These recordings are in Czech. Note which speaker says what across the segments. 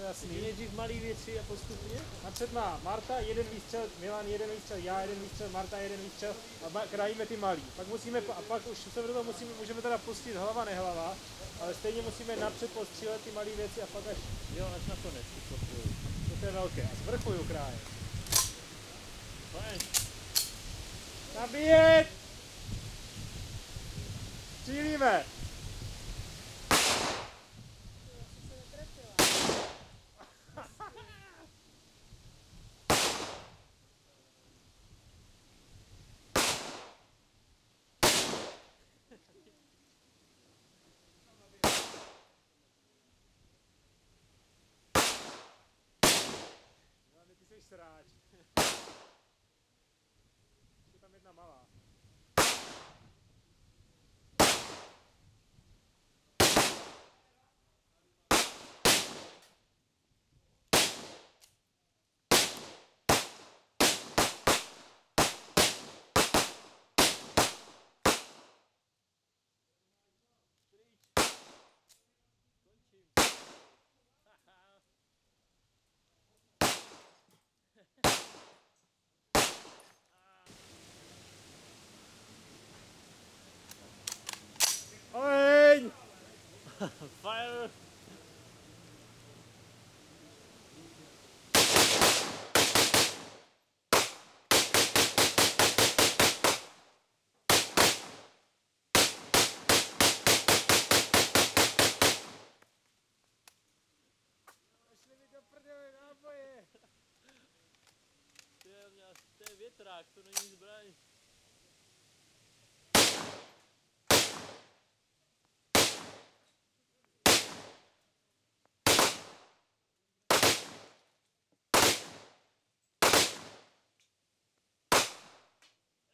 Speaker 1: jasný.
Speaker 2: Nejdřív malý věci a postupně?
Speaker 1: Napřed má Marta jeden výstřel, Milan jeden výstřel, já jeden výstřel, Marta jeden výstřel a krajíme ty malý. Pak musíme, a pak už se do toho můžeme teda pustit hlava nehlava, ale stejně musíme napřed postřílet ty malé věci a pak až,
Speaker 2: Jo, až nakonec ty postřely.
Speaker 1: to je velké. A zvrchuju kráje.
Speaker 2: Fajn.
Speaker 1: Nabíjet! Střílíme! Ty jsi sráč. Je tam jedna malá.
Speaker 2: Končím. Haha.
Speaker 1: Oheň!
Speaker 2: Fire!
Speaker 1: Pošli mi do prdele náboje!
Speaker 2: To je větrák, to není zbraň.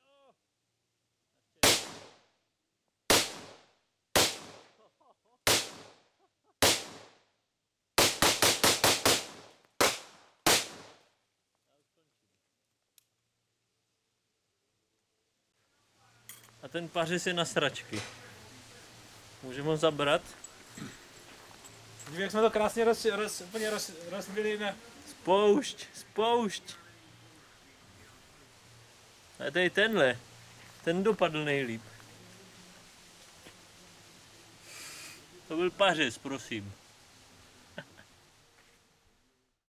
Speaker 2: Jo. Ještě. Já už končím. A ten pařez je na sračky. Můžeme ho zabrat?
Speaker 1: Díky, jak jsme to krásně úplně rozbili na...
Speaker 2: Spoušť. A tady tenhle. Ten dopadl nejlíp. To byl pařez, prosím.